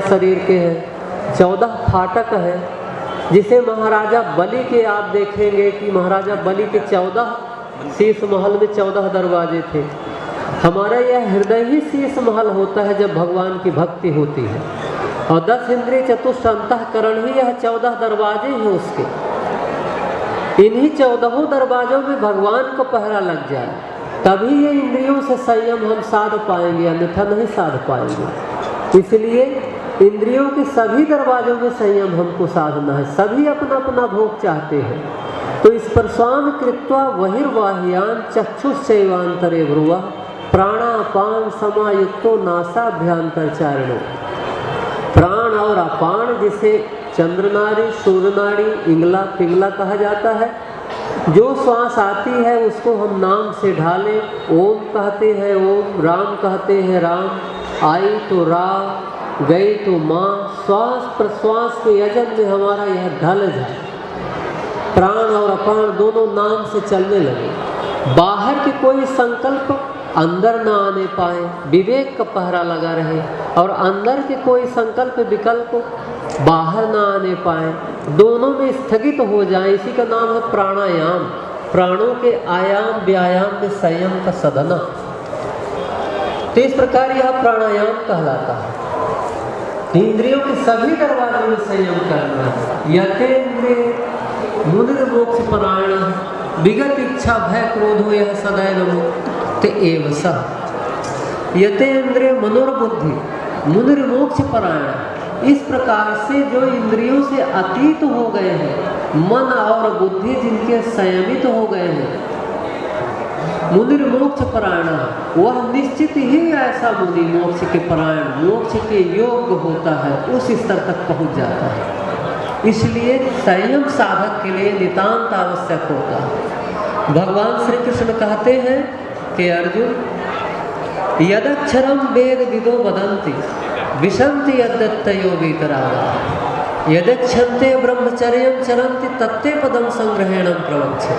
शरीर के हैं, 14 फाटक है। जिसे महाराजा बलि के आप देखेंगे कि महाराजा बलि के 14 शीश महल में 14 दरवाजे थे। हमारा यह हृदय ही शीश महल होता है जब भगवान की भक्ति होती है। और 10 इंद्रिय चतुष्ट अंतःकरण ही यह 14 दरवाजे हैं उसके। इन्हीं 14 दरवाजों में भगवान को पहरा लग जाए तभी ये इंद्रियों से संयम हम साध पाएंगे, अन्यथा नहीं साध पाएंगे। इसलिए इंद्रियों के सभी दरवाजों में संयम हमको साधना है। सभी अपना अपना भोग चाहते हैं। तो इस पर स्वाम कृत्वा बहिर्वाह्यान चक्षुश्चैवांतरे भ्रुवः प्राणापान समायुक्तो नासाभ्यंतरचारिणो। प्राण और अपान जिसे चंद्रनाड़ी, सूर्यनाड़ी, इंगला, पिंगला कहा जाता है। जो श्वास आती है उसको हम नाम से ढालें। ओम कहते हैं ओम, राम कहते हैं राम, आई तो रा, गई तो माँ। श्वास प्रश्वास के यजन में हमारा यह ढल जाए, प्राण और अपान दोनों नाम से चलने लगे। बाहर के कोई संकल्प अंदर ना आने पाए, विवेक का पहरा लगा रहे। और अंदर के कोई संकल्प विकल्प बाहर ना आने पाए, दोनों में स्थगित हो जाए। इसी का नाम है प्राणायाम। प्राणों के आयाम व्यायाम में संयम का साधना। तो इस प्रकार यह प्राणायाम कहलाता है। इंद्रियों के सभी दरवाजों में संयम करना है। यतेन्द्रिय मुनिर्मोक्ष परायण विगत इच्छा भय क्रोधो यह सदैव मुक्त एव सः। यतेन्द्रिय मनोर्बुद्धि मुनिर्मोक्ष परायण। इस प्रकार से जो इंद्रियों से अतीत हो गए हैं, मन और बुद्धि जिनके संयमित हो गए हैं, मुनिर्मोक्ष परायण, वह निश्चित ही ऐसा मुनि मोक्ष के परायण, मोक्ष के योग्य होता है, उस स्तर तक पहुंच जाता है। इसलिए संयम साधक के लिए नितांत आवश्यक होता है। भगवान श्री कृष्ण कहते हैं कि अर्जुन, यदक्षरम वेद विदो वदन्ति विशन्ति यद्दत्तयो वीतरागाः यदक्षन्ते ब्रह्मचर्यं चरन्ति तत्ते पदं संग्रहेणं प्रवक्ष्ये।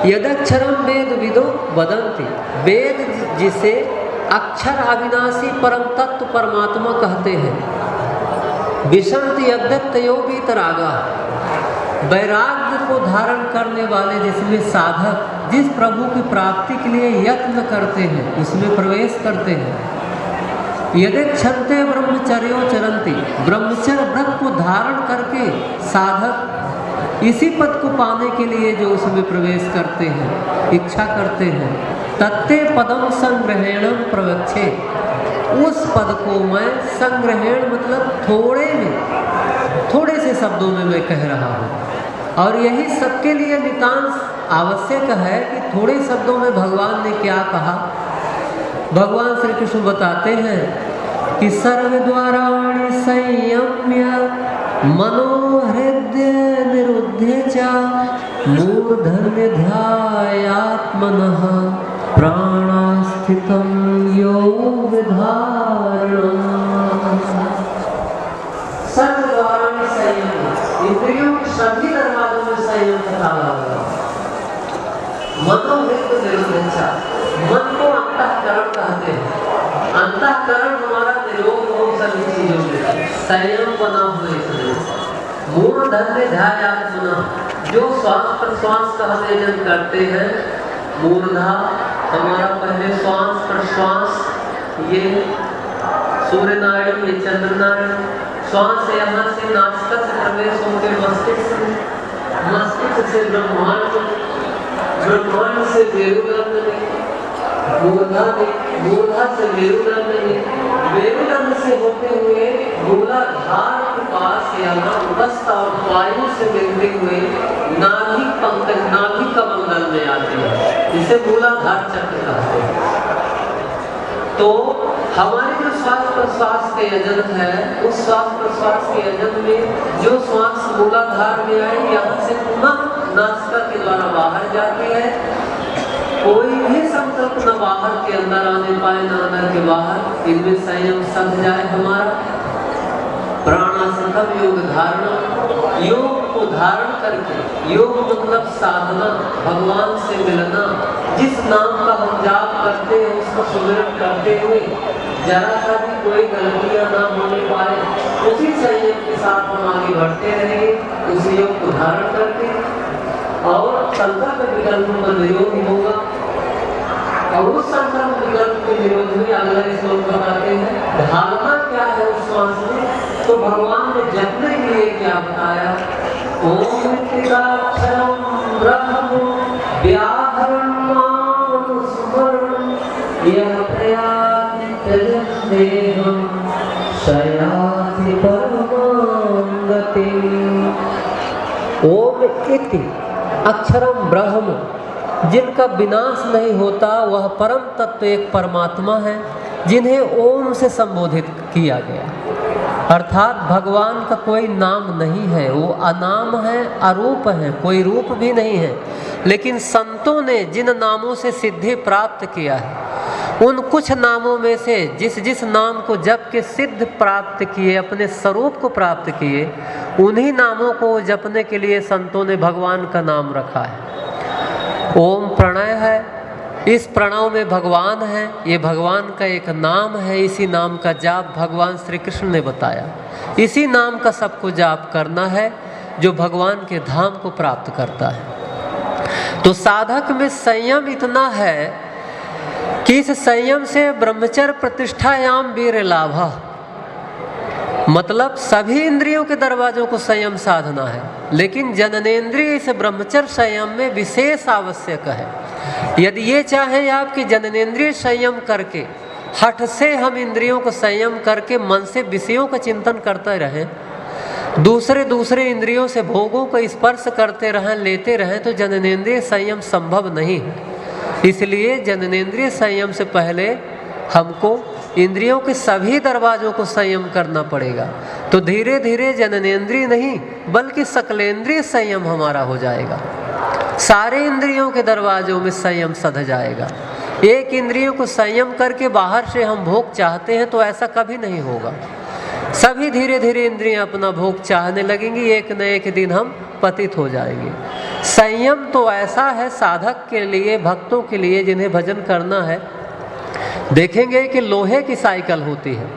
यदक्षरम वेद विदो वदन्ति, वेद जिसे अक्षर अविनाशी परम तत्व परमात्मा कहते हैं। विशन्ति यद्दत्तयो वीतरागाः, वैराग्य को धारण करने वाले, जिसमें साधक जिस प्रभु की प्राप्ति के लिए यत्न करते हैं उसमें प्रवेश करते हैं। यदेक्षन्ते ब्रह्मचर्यो चरन्ति, ब्रह्मचर्य व्रत को धारण करके साधक इसी पद को पाने के लिए जो उसमें प्रवेश करते हैं, इच्छा करते हैं, तत्ते पदम संग्रहेणं प्रवक्ष्ये, उस पद को मैं संग्रहेण मतलब थोड़े में, थोड़े से शब्दों में मैं कह रहा हूँ। और यही सबके लिए नितांत आवश्यक है कि थोड़े शब्दों में भगवान ने क्या कहा। भगवान श्री कृष्ण बताते हैं कि सर्वद्वाराणि संयम्य मनोहृदय निरुध्य च मूर्धन्य ध्यायात्मनः प्राणास्थितं योग धारणम्। सर्वद्वाराणि संयम्य, इंद्रियों के सभी दरवाजों में संयम का ताला लगा। मनोहृदय निरुध्य च, मन को अंतःकरण कहते हैं। अंतःकरण हमारा निरोध हो सभी चीजों में, संयम बना हुए इसलिए। मूर्धन्य ध्यायात्मनः, जो श्वास प्रश्वास का हम यजन करते हैं, मूर्धा हमारा पहले श्वास प्रश्वास, ये सूर्य नाड़ी, ये चंद्र नाड़ी, श्वास यहाँ से नासिका से प्रवेश होकर मस्तिष्क में, मस्तिष्क से ब्रह्मांड, ब्रह्मांड से मेरुदंड में, मूर्धा से मेरुदंड में, मेरुदंड से होते हुए मूलाधार के पास यहाँ उपस्थ और वायु से मिलते हुए नाभि पंकज, नाभि कमंडल में आते हैं, जिसे मूलाधार चक्र कहते हैं। तो हमारे जो श्वास प्रश्वास के यजन है, उस श्वास प्रश्वास के यजन में जो श्वास मूलाधार में आए, यहाँ से पुनः नासिका के द्वारा बाहर जाती है। कोई भी संकल्प न बाहर के अंदर आने पाए, न अंदर के बाहर। इनमें संयम सध जाए हमारा। प्राणासक्तम योग धारणा, योग को धारण करके, योग मतलब साधना, भगवान से मिलना। जिस नाम का हम जाप करते हैं उसको सुमिरन करते हुए जरा सा भी कोई गलतियां ना हो संयम के साथ हम आगे बढ़ते रहेंगे, उस योग को धारण करके, और संकल्प विकल्प में निरोध होगा। और उस संकल्प विकल्प के निरोध में अगला श्लोक बताते हैं धारणा क्या है उस श्वास में। तो भगवान ने जपने के लिए क्या बताया, ओम मृत्तिकाक्षरम ब्रह्म व्याहरणं स्मरणं यः प्रयाति त्यजन् देहं शयाति परमां गतिम्। ओम इति अक्षरम ब्रह्म, जिनका विनाश नहीं होता वह परम तत्व एक परमात्मा है, जिन्हें ओम से संबोधित किया गया। अर्थात भगवान का कोई नाम नहीं है, वो अनाम है, अरूप है, कोई रूप भी नहीं है। लेकिन संतों ने जिन नामों से सिद्धि प्राप्त किया है, उन कुछ नामों में से जिस जिस नाम को जप के सिद्ध प्राप्त किए, अपने स्वरूप को प्राप्त किए, उन्हीं नामों को जपने के लिए संतों ने भगवान का नाम रखा है। ओम प्रणय है, इस प्रणव में भगवान है, ये भगवान का एक नाम है। इसी नाम का जाप भगवान श्री कृष्ण ने बताया। इसी नाम का सबको जाप करना है जो भगवान के धाम को प्राप्त करता है। तो साधक में संयम इतना है कि इस संयम से ब्रह्मचर्य प्रतिष्ठायाम वीर लाभा, मतलब सभी इंद्रियों के दरवाजों को संयम साधना है, लेकिन जननेंद्रिय इस ब्रह्मचर्य संयम में विशेष आवश्यक है। यदि ये चाहें आपकी जननेंद्रिय संयम करके, हठ से हम इंद्रियों को संयम करके मन से विषयों का चिंतन करते रहें, दूसरे इंद्रियों से भोगों को स्पर्श करते रहें, लेते रहें, तो जननेंद्रिय संयम संभव नहीं है। इसलिए जननेंद्रिय संयम से पहले हमको इंद्रियों के सभी दरवाजों को संयम करना पड़ेगा। तो धीरे धीरे जननेंद्रिय नहीं बल्कि सकलेंद्रिय संयम हमारा हो जाएगा। सारे इंद्रियों के दरवाजों में संयम सध जाएगा। एक इंद्रियों को संयम करके बाहर से हम भोग चाहते हैं तो ऐसा कभी नहीं होगा। सभी धीरे धीरे इंद्रियां अपना भोग चाहने लगेंगी, एक न एक दिन हम पतित हो जाएंगे। संयम तो ऐसा है साधक के लिए, भक्तों के लिए जिन्हें भजन करना है। देखेंगे कि लोहे की साइकिल होती है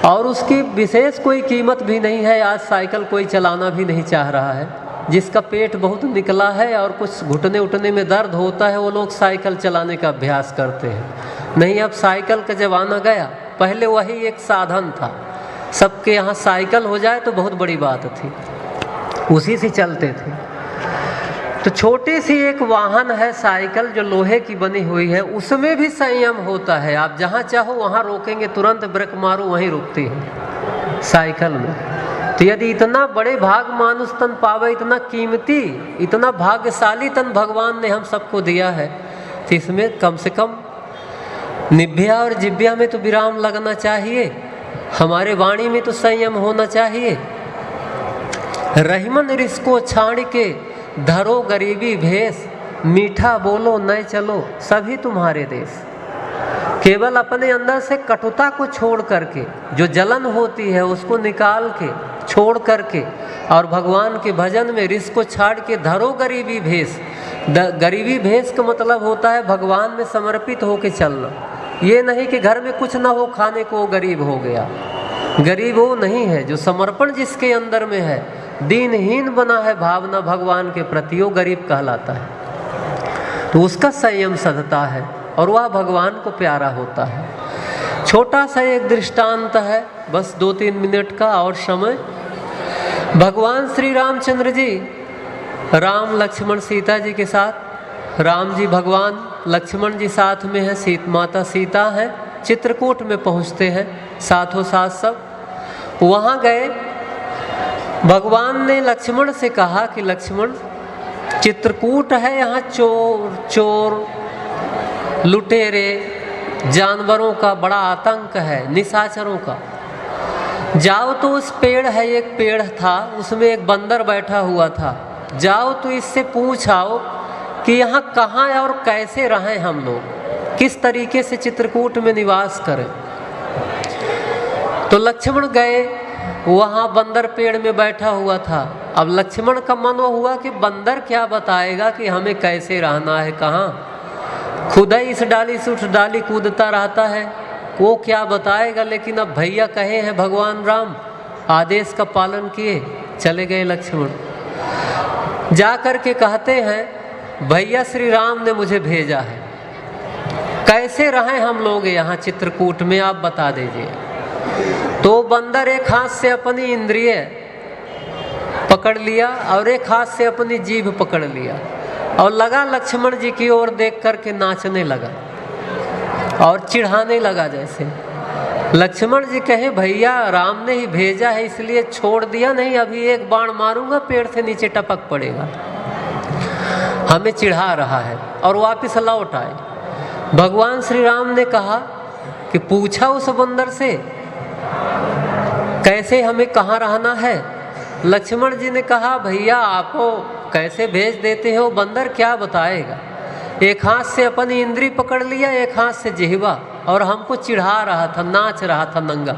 और उसकी विशेष कोई कीमत भी नहीं है। आज साइकिल कोई चलाना भी नहीं चाह रहा है। जिसका पेट बहुत निकला है और कुछ घुटने उठने में दर्द होता है, वो लोग साइकिल चलाने का अभ्यास करते हैं। नहीं, अब साइकिल का जमाना गया। पहले वही एक साधन था, सबके यहाँ साइकिल हो जाए तो बहुत बड़ी बात थी, उसी से चलते थे। तो छोटी सी एक वाहन है साइकिल जो लोहे की बनी हुई है, उसमें भी संयम होता है। आप जहाँ चाहो वहाँ रोकेंगे, तुरंत ब्रेक मारो वहीं रुकती है साइकिल में। तो यदि इतना बड़े भाग मानुष तन पावे, इतना कीमती, इतना भाग्यशाली तन भगवान ने हम सबको दिया है, तो इसमें कम से कम निभ्या और जिभ्या में तो विराम लगना चाहिए। हमारे वाणी में तो संयम होना चाहिए। रहीमन रिस्को छाड़ के धरो गरीबी भेष, मीठा बोलो नए चलो सभी तुम्हारे देश। केवल अपने अंदर से कटुता को छोड़ करके, जो जलन होती है उसको निकाल के, छोड़ करके, और भगवान के भजन में रिस को छाड़ के धरो गरीबी भेष। गरीबी भेष का मतलब होता है भगवान में समर्पित होके चलना। ये नहीं कि घर में कुछ ना हो खाने को गरीब हो गया। गरीब वो नहीं है, जो समर्पण जिसके अंदर में है, दीनहीन बना है भावना भगवान के प्रति, वो गरीब कहलाता है। तो उसका संयम सधता है और वह भगवान को प्यारा होता है। छोटा सा एक दृष्टांत है, बस 2-3 मिनट का और समय। भगवान श्री रामचंद्र जी राम लक्ष्मण सीता जी के साथ, राम जी भगवान, लक्ष्मण जी साथ में है, माता सीता है, चित्रकूट में पहुँचते हैं साथों साथ सब। वहाँ गए, भगवान ने लक्ष्मण से कहा कि लक्ष्मण, चित्रकूट है, यहाँ चोर लुटेरे जानवरों का बड़ा आतंक है, निशाचरों का। जाओ तो उस पेड़ है, एक पेड़ था उसमें एक बंदर बैठा हुआ था, जाओ तो इससे पूछ आओ कि यहाँ कहाँ और कैसे रहें हम लोग, किस तरीके से चित्रकूट में निवास करें। तो लक्ष्मण गए, वहाँ बंदर पेड़ में बैठा हुआ था। अब लक्ष्मण का मन हुआ कि बंदर क्या बताएगा कि हमें कैसे रहना है, कहाँ। खुद ही इस डाली से उस डाली कूदता रहता है, वो क्या बताएगा, लेकिन अब भैया कहे हैं भगवान राम, आदेश का पालन किए, चले गए लक्ष्मण। जा कर के कहते हैं भैया श्री राम ने मुझे भेजा है, कैसे रहें हम लोग यहाँ चित्रकूट में, आप बता दीजिए। तो बंदर एक हाथ से अपनी इंद्रिय पकड़ लिया और एक हाथ से अपनी जीभ पकड़ लिया और लगा लक्ष्मण जी की ओर देख करके नाचने लगा और चिढ़ाने लगा। जैसे लक्ष्मण जी कहे भैया राम ने ही भेजा है इसलिए छोड़ दिया, नहीं अभी एक बाण मारूंगा पेड़ से नीचे टपक पड़ेगा, हमें चिढ़ा रहा है। और वापिस लौट आए। भगवान श्री राम ने कहा कि पूछा उस बंदर से कैसे हमें कहाँ रहना है। लक्ष्मण जी ने कहा भैया आपको कैसे भेज देते हो, बंदर क्या बताएगा। एक हाथ से अपनी इंद्री पकड़ लिया, एक हाथ से जिह्वा, और हमको चिढ़ा रहा था, नाच रहा था नंगा।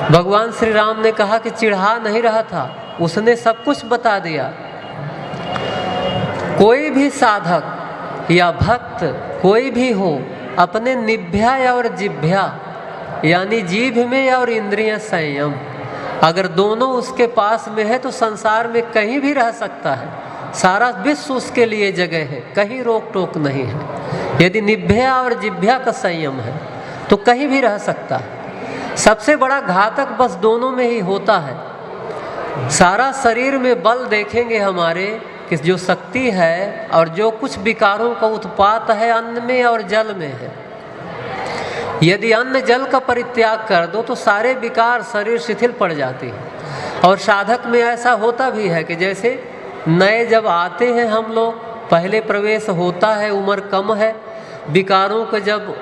भगवान श्री राम ने कहा कि चिढ़ा नहीं रहा था, उसने सब कुछ बता दिया। कोई भी साधक या भक्त कोई भी हो, अपने निभ्या और जिभ्या यानी जीभ में और इंद्रिय संयम अगर दोनों उसके पास में है तो संसार में कहीं भी रह सकता है, सारा विश्व उसके लिए जगह है, कहीं रोक टोक नहीं है। यदि निभ्या और जिभ्या का संयम है तो कहीं भी रह सकता है। सबसे बड़ा घातक बस दोनों में ही होता है। सारा शरीर में बल देखेंगे हमारे कि जो शक्ति है और जो कुछ विकारों का उत्पात है अन्न में और जल में है। यदि अन्न जल का परित्याग कर दो तो सारे विकार शरीर शिथिल पड़ जाते हैं। और साधक में ऐसा होता भी है कि जैसे नए जब आते हैं हम लोग, पहले प्रवेश होता है, उम्र कम है, विकारों का जब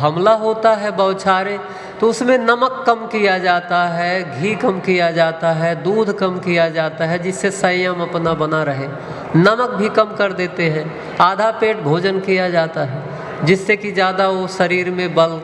हमला होता है बौछारे, तो उसमें नमक कम किया जाता है, घी कम किया जाता है, दूध कम किया जाता है, जिससे संयम अपना बना रहे। नमक भी कम कर देते हैं, आधा पेट भोजन किया जाता है जिससे कि ज़्यादा वो शरीर में बल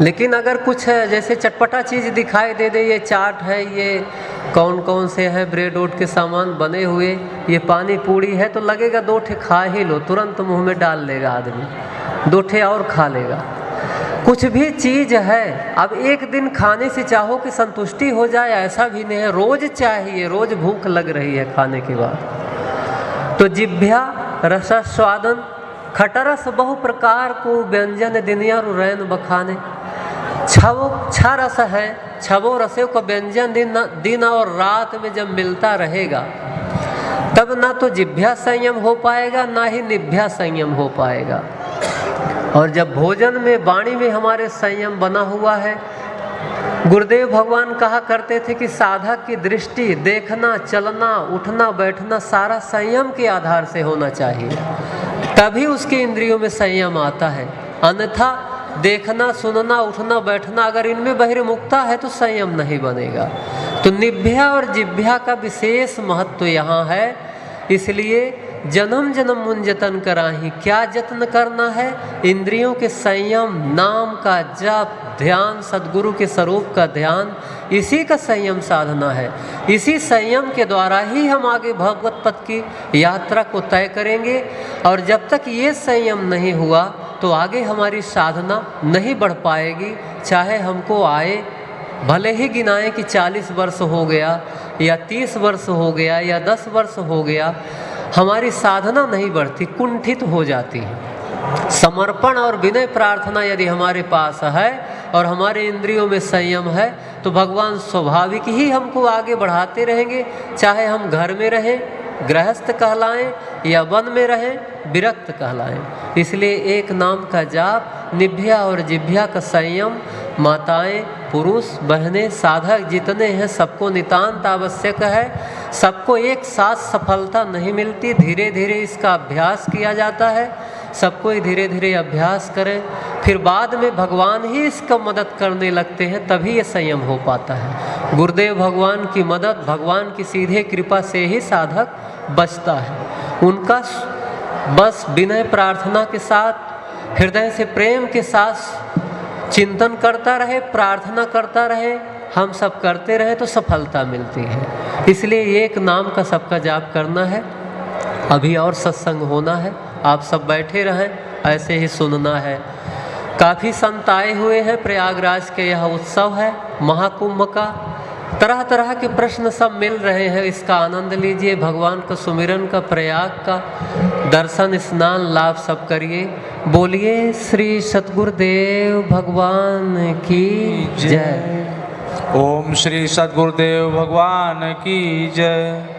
लेकिन अगर कुछ है जैसे चटपटा चीज़ दिखाई दे दे, ये चाट है, ये कौन कौन से हैं ब्रेड ओट के सामान बने हुए, ये पानी पूड़ी है, तो लगेगा दो ठे खा ही लो, तुरंत मुंह में डाल लेगा आदमी, दो ठे और खा लेगा। कुछ भी चीज़ है, अब एक दिन खाने से चाहो कि संतुष्टि हो जाए ऐसा भी नहीं है, रोज चाहिए, रोज भूख लग रही है खाने के बाद। तो जिभ्या रसास्वादन खटरस बहु प्रकार को व्यंजन दिनिया रैन बखाने। छह रस है, छवो रसों का व्यंजन दिन और रात में जब मिलता रहेगा तब ना तो जिभ्या संयम हो पाएगा ना ही निभ्या संयम हो पाएगा। और जब भोजन में वाणी में हमारे संयम बना हुआ है, गुरुदेव भगवान कहा करते थे कि साधक की दृष्टि देखना, चलना, उठना, बैठना सारा संयम के आधार से होना चाहिए, तभी उसके इंद्रियों में संयम आता है। अन्यथा देखना, सुनना, उठना, बैठना अगर इनमें बहिर्मुखता है तो संयम नहीं बनेगा। तो निभ्या और जिभ्या का विशेष महत्व यहाँ है। इसलिए जन्म जन्म मुन जतन कराही, क्या जतन करना है? इंद्रियों के संयम, नाम का जप, ध्यान, सद्गुरु के स्वरूप का ध्यान, इसी का संयम साधना है। इसी संयम के द्वारा ही हम आगे भगवत पथ की यात्रा को तय करेंगे। और जब तक ये संयम नहीं हुआ तो आगे हमारी साधना नहीं बढ़ पाएगी। चाहे हमको आए भले ही गिनाएं कि 40 वर्ष हो गया या 30 वर्ष हो गया या 10 वर्ष हो गया, हमारी साधना नहीं बढ़ती, कुंठित हो जाती है। समर्पण और विनय प्रार्थना यदि हमारे पास है और हमारे इंद्रियों में संयम है तो भगवान स्वाभाविक ही हमको आगे बढ़ाते रहेंगे। चाहे हम घर में रहें, गृहस्थ कहलाएं, या वन में रहें, विरक्त कहलाएं। इसलिए एक नाम का जाप, निभ्या और जिभ्या का संयम, माताएं, पुरुष, बहनें, साधक जितने हैं सबको नितांत आवश्यक है। सबको एक साथ सफलता नहीं मिलती, धीरे धीरे इसका अभ्यास किया जाता है। सबको ही धीरे धीरे अभ्यास करें, फिर बाद में भगवान ही इसका मदद करने लगते हैं, तभी ये संयम हो पाता है। गुरुदेव भगवान की मदद, भगवान की सीधे कृपा से ही साधक बचता है। उनका बस विनय प्रार्थना के साथ, हृदय से प्रेम के साथ चिंतन करता रहे, प्रार्थना करता रहे, हम सब करते रहे तो सफलता मिलती है। इसलिए एक नाम का सबका जाप करना है। अभी और सत्संग होना है, आप सब बैठे रहें, ऐसे ही सुनना है। काफ़ी संत आए हुए हैं। प्रयागराज के यह उत्सव है महाकुंभ का। तरह तरह के प्रश्न सब मिल रहे हैं, इसका आनंद लीजिए। भगवान का सुमिरन का, प्रयाग का दर्शन स्नान लाभ सब करिए। बोलिए श्री सतगुरुदेव भगवान की जय। ओम श्री सतगुरुदेव भगवान की जय।